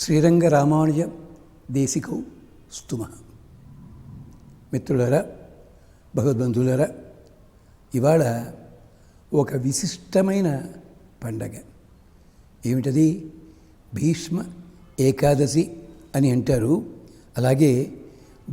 శ్రీరంగ రామానుజ దేశికౌ స్తుమ. మిత్రులారా, భగవద్బంధువులారా, ఇవాళ ఒక విశిష్టమైన పండగ. ఏమిటది? భీష్మ ఏకాదశి అని అంటారు. అలాగే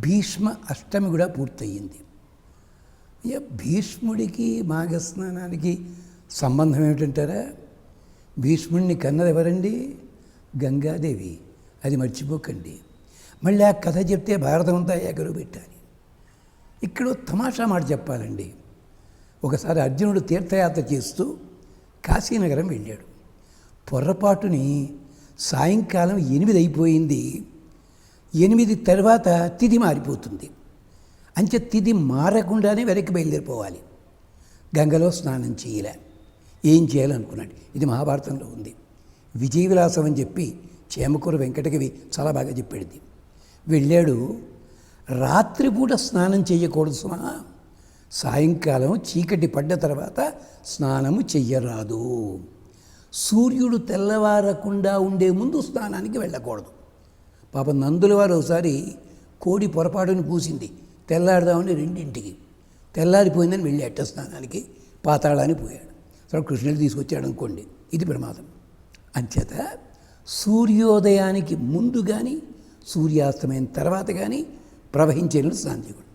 భీష్మ అష్టమి కూడా పూర్తయింది. భీష్ముడికి మాఘస్నానానికి సంబంధం ఏమిటంటారా? భీష్ముడిని కన్నది ఎవరండి? గంగాదేవి. అది మర్చిపోకండి. మళ్ళీ ఆ కథ చెప్తే భారతం అంతా ఎగరు పెట్టాలి. ఇక్కడ తమాషా మాట చెప్పాలండి. ఒకసారి అర్జునుడు తీర్థయాత్ర చేస్తూ కాశీనగరం వెళ్ళాడు. పొర్రపాటుని సాయంకాలం 8 అయిపోయింది. 8 తర్వాత తిథి మారిపోతుంది. అంచె తిథి మారకుండానే వెనక్కి బయలుదేరిపోవాలి. గంగలో స్నానం చేయలే. ఏం చేయాలనుకున్నాడు? ఇది మహాభారతంలో ఉంది. విజయ విలాసం అని చెప్పి చేమకూర వెంకటకవి చాలా బాగా చెప్పాడు. వెళ్ళాడు. రాత్రిపూట స్నానం చేయకూడదు సుమా. సాయంకాలం చీకటి పడ్డ తర్వాత స్నానము చెయ్యరాదు. సూర్యుడు తెల్లవారకుండా ఉండే ముందు స్నానానికి వెళ్ళకూడదు. పాపం నందుల వారు ఒకసారి కోడి పొరపాటును పూసింది. తెల్లారుదామని 2ంటికి తెల్లారిపోయిందని వెళ్ళి అట్ట స్నానానికి పాతాళానికి పోయాడు. సరే, కృష్ణుడు తీసుకొచ్చాడు అనుకోండి. ఇది ప్రమాదం. అంచేత సూర్యోదయానికి ముందు కానీ సూర్యాస్తమైన తర్వాత కానీ ప్రవహించే స్నానం చేయకూడదు.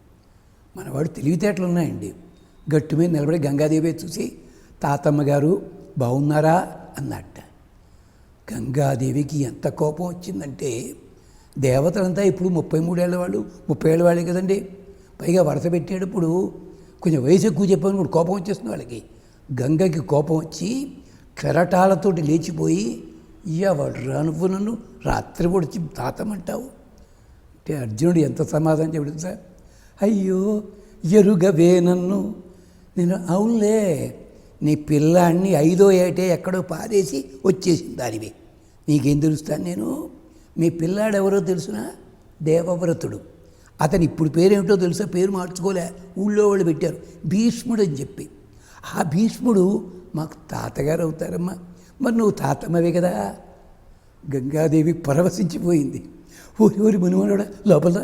మనవాడు తెలివితేటలు ఉన్నాయండి. గట్టు మీద నిలబడి గంగాదేవి చూసి, తాతమ్మ గారు బాగున్నారా అన్నట్ట. గంగాదేవికి ఎంత కోపం వచ్చిందంటే, దేవతలంతా ఇప్పుడు 33 ఏళ్ళ వాళ్ళు, 30 ఏళ్ళ వాళ్ళే కదండి. పైగా వరస పెట్టేటప్పుడు కొంచెం వయసు ఎక్కువ చెప్పని కూడా కోపం వచ్చేస్తుంది వాళ్ళకి. గంగకి కోపం వచ్చి కెరటాలతోటి లేచిపోయి, ఎవడు నువ్వు నన్ను రాత్రిపూట వచ్చి తాతమంటావు అంటే అర్జునుడు ఎంత సమాధానం చెప్పడం సార్. అయ్యో ఎరుగవే నన్ను. నేను అవునులే, నీ పిల్లాన్ని 5వ ఏటే ఎక్కడో పారేసి వచ్చేసింది దానివి. నీకేం తెలుస్తాను నేను? మీ పిల్లాడెవరో తెలుసునా? దేవవ్రతుడు. అతను ఇప్పుడు పేరేమిటో తెలుసా? పేరు మార్చుకోలే, ఊళ్ళో వాళ్ళు పెట్టారు భీష్ముడు అని చెప్పి. ఆ భీష్ముడు మాకు తాతగారు అవుతారమ్మా. మరి నువ్వు తాతమ్మవే కదా. గంగాదేవి పరవశించిపోయింది. ఊరి మునిమనుడ లోపల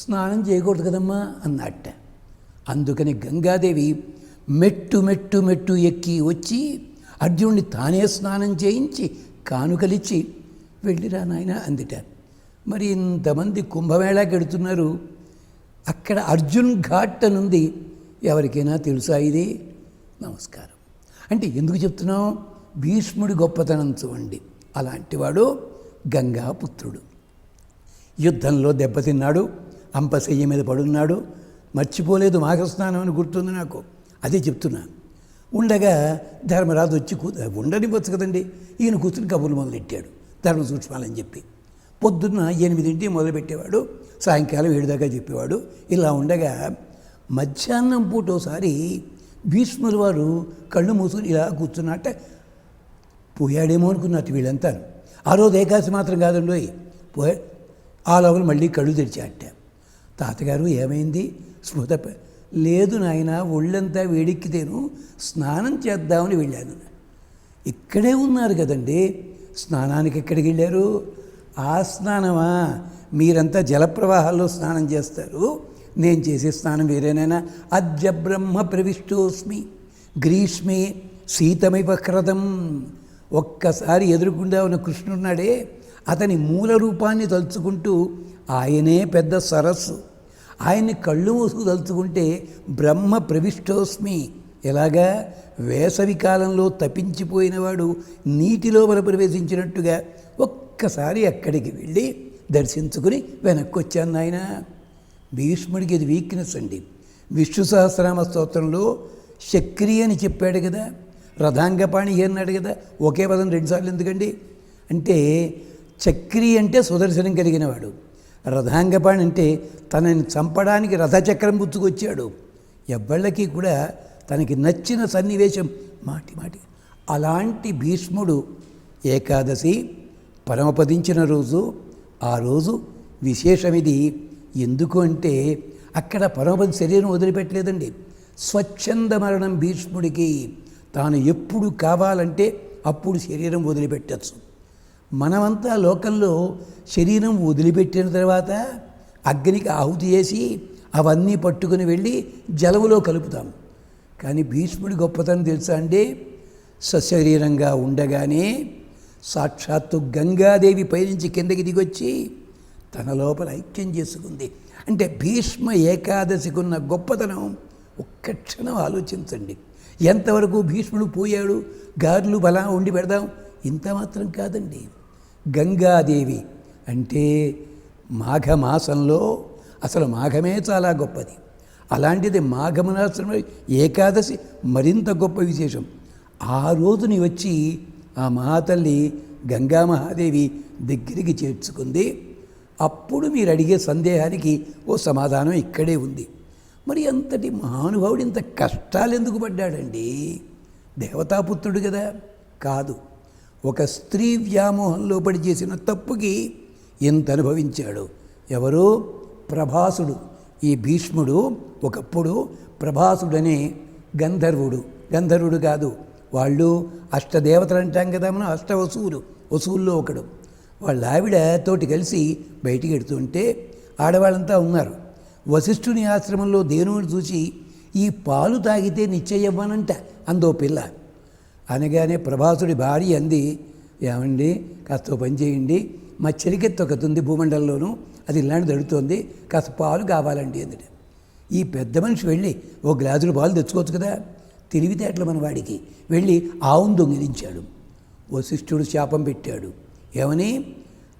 స్నానం చేయకూడదు కదమ్మా అన్నట్ట. అందుకని గంగాదేవి మెట్టు మెట్టు మెట్టు ఎక్కి వచ్చి అర్జునుడిని తానే స్నానం చేయించి కానుకలిచ్చి వెళ్ళిరా నాయన అందిట. మరి ఇంతమంది కుంభమేళాకి వెడుతున్నారు. అక్కడ అర్జున్ ఘాట్ అనుంది. ఎవరికైనా తెలుసా ఇది? నమస్కారం. అంటే ఎందుకు చెప్తున్నాం? భీష్ముడి గొప్పతనం చూడండి. అలాంటివాడు గంగాపుత్రుడు. యుద్ధంలో దెబ్బతిన్నాడు, అంపశయ్య మీద పడున్నాడు. మర్చిపోలేదు, మాఘస్నానం అని గుర్తుంది నాకు. అదే చెప్తున్నా. ఉండగా ధర్మరాజు వచ్చి ఉండనివ్వచ్చు కదండి. ఈయన కూర్చుని కబుర్లు మొదలెట్టాడు, ధర్మ సూక్ష్మాలని చెప్పి. పొద్దున్న 8 మొదలుపెట్టేవాడు, సాయంకాలం 7 దాకా చెప్పేవాడు. ఇలా ఉండగా మధ్యాహ్నం పూట ఒకసారి భీష్ముల వారు కళ్ళు మూసుకుని ఇలా కూర్చున్నట్ట. పోయాడేమో అనుకున్నట్టు వీళ్ళంతా. ఆ రోజు ఏకాదశి మాత్రం కాదండి, పోయా. ఆ లోపల మళ్ళీ కళ్ళు తెరిచాట. తాతగారు ఏమైంది? స్మృత లేదు నాయన, ఒళ్ళంతా వేడెక్కితేను స్నానం చేద్దామని వెళ్ళాను. ఇక్కడే ఉన్నారు కదండి, స్నానానికి ఎక్కడికి వెళ్ళారు? ఆ స్నానమా? మీరంతా జలప్రవాహాల్లో స్నానం చేస్తారు, నేను చేసే స్నానం వేరేనైనా. అద్య బ్రహ్మ ప్రవిష్టోస్మి గ్రీష్మే శీతమివ క్రతం. ఒక్కసారి ఎదురుకుండా ఉన్న కృష్ణున్నాడే, అతని మూల రూపాన్ని తలుచుకుంటూ ఆయనే పెద్ద సరస్సు. ఆయన్ని కళ్ళు మూసుకు తలుచుకుంటే బ్రహ్మ ప్రవిష్టోస్మి. ఎలాగా? వేసవి కాలంలో తప్పించిపోయినవాడు నీటిలో ప్రవేశించినట్టుగా ఒక్కసారి అక్కడికి వెళ్ళి దర్శించుకుని వెనక్కి వచ్చాను నాయన. భీష్ముడికి ఇది వీక్నెస్ అండి. విష్ణు సహస్రనామ స్తోత్రంలో చక్రి అని చెప్పాడు కదా, రథాంగపాణి అన్నాడు కదా. ఒకే పదం 2 సార్లు ఎందుకండి? అంటే చక్రి అంటే సుదర్శనం కలిగినవాడు, రథాంగపాణి అంటే తనని చంపడానికి రథచక్రం పుచ్చుకొచ్చాడు. ఎవ్వళ్ళకి కూడా తనకి నచ్చిన సన్నివేశం మాటి అలాంటి భీష్ముడు ఏకాదశి పరమపదించిన రోజు. ఆ రోజు విశేషమిది. ఎందుకు అంటే అక్కడ పరమపది శరీరం వదిలిపెట్టలేదండి. స్వచ్ఛంద మరణం భీష్ముడికి. తాను ఎప్పుడు కావాలంటే అప్పుడు శరీరం వదిలిపెట్టచ్చు. మనమంతా లోకంలో శరీరం వదిలిపెట్టిన తర్వాత అగ్నికి ఆహుతి చేసి అవన్నీ పట్టుకుని వెళ్ళి జలములో కలుపుతాం. కానీ భీష్ముడి గొప్పతనం తెలుసా అండి? సశరీరంగా ఉండగానే సాక్షాత్తు గంగాదేవి పైనుంచి కిందకి దిగొచ్చి తన లోపల ఐక్యం చేసుకుంది. అంటే భీష్మ ఏకాదశికున్న గొప్పతనం ఒక్క క్షణం ఆలోచించండి. ఎంతవరకు భీష్ముడు పోయాడు, గారెలు బలా వండి పెడదాం, ఇంత మాత్రం కాదండి. గంగాదేవి అంటే మాఘమాసంలో అసలు మాఘమే చాలా గొప్పది. అలాంటిది మాఘమాసంలో ఏకాదశి మరింత గొప్ప విశేషం. ఆ రోజుని వచ్చి ఆ మహాతల్లి గంగా మహాదేవి దగ్గరికి చేర్చుకుంది. అప్పుడు మీరు అడిగే సందేహానికి ఓ సమాధానం ఇక్కడే ఉంది. మరి అంతటి మహానుభావుడు ఇంత కష్టాలు ఎందుకు పడ్డాడండి? దేవతాపుత్రుడు కదా? కాదు, ఒక స్త్రీ వ్యామోహంలో పడి చేసిన తప్పుకి ఎంత అనుభవించాడు. ఎవరు? ప్రభాసుడు. ఈ భీష్ముడు ఒకప్పుడు ప్రభాసుడనే గంధర్వుడు కాదు, వాళ్ళు అష్టదేవతలు అంటాం కదా మనం, వసువుల్లో ఒకడు. వాళ్ళ ఆవిడ తోటి కలిసి బయటికి వెడుతుంటే ఆడవాళ్ళంతా ఉన్నారు. వశిష్ఠుని ఆశ్రమంలో దేనువుని చూసి ఈ పాలు తాగితే నిశ్చయవ్వనంట అందో పిల్ల. అనగానే ప్రభాసుడి భార్య అంది, ఏమండి కాస్త పని చేయండి, మా చెలికెత్తి ఒకటి ఉంది భూమండలంలోనూ, అది ఇలాంటి దడుతోంది, కాస్త పాలు కావాలండి అందుకే. ఈ పెద్ద మనిషి వెళ్ళి ఓ గ్లాసులు పాలు తెచ్చుకోవచ్చు కదా, తెలివితేటలు మన వాడికి. వెళ్ళి ఆవును దొంగిలించాడు. వశిష్ఠుడు శాపం పెట్టాడు. ఏమని?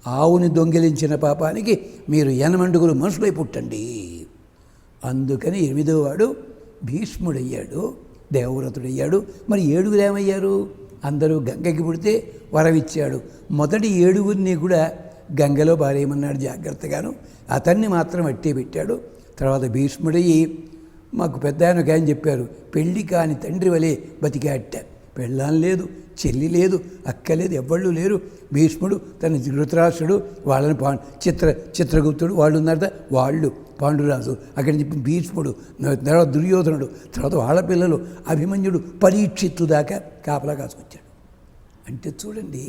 ఆవుని దొంగిలించిన పాపానికి మీరు 8 మనుషులై పుట్టండి. అందుకని 8వ వాడు భీష్ముడయ్యాడు, దేవవ్రతుడయ్యాడు. మరి 7 ఏమయ్యారు? అందరూ గంగకి పుడితే వరమిచ్చాడు. మొదటి 7 కూడా గంగలో పారేయమన్నాడు జాగ్రత్తగాను. అతన్ని మాత్రం అట్టే పెట్టాడు. తర్వాత భీష్ముడయ్యి మాకు పెద్ద ఆయన చెప్పారు, పెళ్ళి కాని తండ్రి వలె బతికాట. పెళ్ళాం లేదు, చెల్లి లేదు, అక్క లేదు, ఎవ్వళ్ళు లేరు. భీష్ముడు తన ధృతరాష్ట్రుడు, వాళ్ళని చిత్రగుప్తుడు వాళ్ళు ఉన్నారట, వాళ్ళు పాండురాజు, అక్కడి చెప్పి భీష్ముడు, తర్వాత దుర్యోధనుడు, తర్వాత వాళ్ళ పిల్లలు అభిమన్యుడు, పరీక్షిత్తు దాకా కాపలా కాసుకొచ్చాడు. అంటే చూడండి,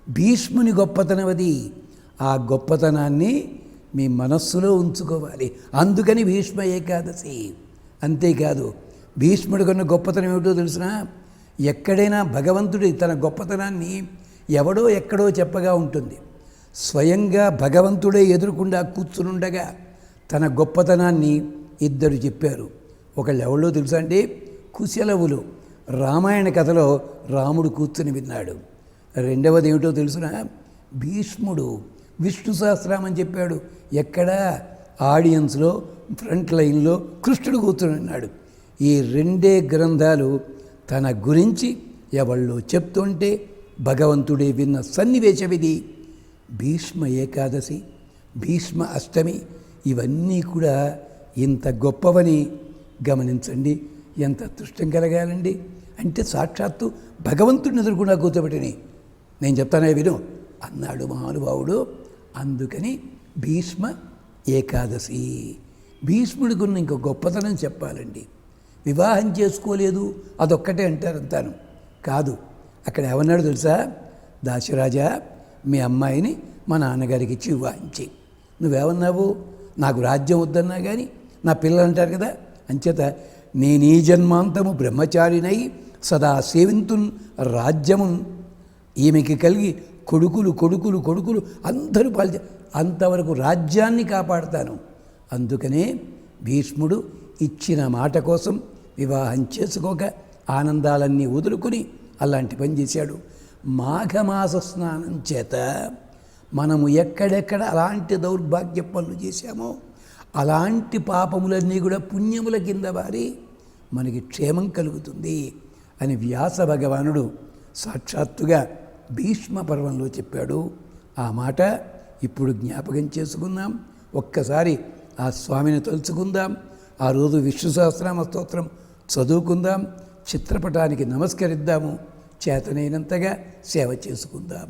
భీష్ముని గొప్పతనం అది. ఆ గొప్పతనాన్ని మీ మనస్సులో ఉంచుకోవాలి. అందుకని భీష్మ ఏకాదశి. అంతేకాదు, భీష్ముడికున్న గొప్పతనం ఏమిటో తెలిసినా, ఎక్కడైనా భగవంతుడి తన గొప్పతనాన్ని ఎవడో ఎక్కడో చెప్పగా ఉంటుంది. స్వయంగా భగవంతుడే ఎదురుకుండా కూర్చునుండగా తన గొప్పతనాన్ని 2 చెప్పారు. ఒకళ్ళు ఎవరో తెలుసా అండి? కుశలవులు. రామాయణ కథలో రాముడు కూర్చుని విన్నాడు. రెండవది ఏమిటో తెలుసునా? భీష్ముడు విష్ణు సహస్రనామం చెప్పాడు. ఎక్కడ? ఆడియన్స్లో ఫ్రంట్ లైన్లో కృష్ణుడు కూర్చుని ఉన్నాడు. ఈ 2 గ్రంథాలు తన గురించి ఎవళ్ళు చెప్తుంటే భగవంతుడే విన్న సన్నివేశం ఇది. భీష్మ ఏకాదశి, భీష్మ అష్టమి, ఇవన్నీ కూడా ఇంత గొప్పవని గమనించండి. ఎంత అదృష్టం కలగాలండి. అంటే సాక్షాత్తు భగవంతుడిని ఎదురుకుండా కూర్చోబెట్టని నేను చెప్తానే విను అన్నాడు మహానుభావుడు. అందుకని భీష్మ ఏకాదశి. భీష్ముడికి ఉన్న ఇంకో గొప్పతనం చెప్పాలండి. వివాహం చేసుకోలేదు అదొక్కటే అంటారంతాను కాదు. అక్కడ ఏమన్నాడు తెలుసా? దాశరాజా, మీ అమ్మాయిని మా నాన్నగారికి ఇచ్చి వివాహించి. నువ్వేమన్నావు? నాకు రాజ్యం వద్దన్నా కానీ నా పిల్లలు అంటారు కదా, అంచేత నేను ఈ జన్మాంతము బ్రహ్మచారినై సదా సేవింతున్ రాజ్యము ఈమెకి కలిగి కొడుకులు అందరూ అంతవరకు రాజ్యాన్ని కాపాడుతాను. అందుకనే భీష్ముడు ఇచ్చిన మాట కోసం వివాహం చేసుకోక ఆనందాలన్నీ వదులుకొని అలాంటి పని చేశాడు. మాఘమాస స్నానం చేత మనము ఎక్కడెక్కడ అలాంటి దౌర్భాగ్య పనులు చేశామో అలాంటి పాపములన్నీ కూడా పుణ్యముల కింద వారి మనకి క్షేమం కలుగుతుంది అని వ్యాస భగవానుడు సాక్షాత్తుగా భీష్మ పర్వంలో చెప్పాడు. ఆ మాట ఇప్పుడు జ్ఞాపకం చేసుకుందాం. ఒక్కసారి ఆ స్వామిని తలుచుకుందాం. ఆ రోజు విష్ణు సహస్రనామ స్తోత్రం చదువుకుందాం. చిత్రపటానికి నమస్కరిద్దాము. చేతనైనంతగా సేవ చేసుకుందాం.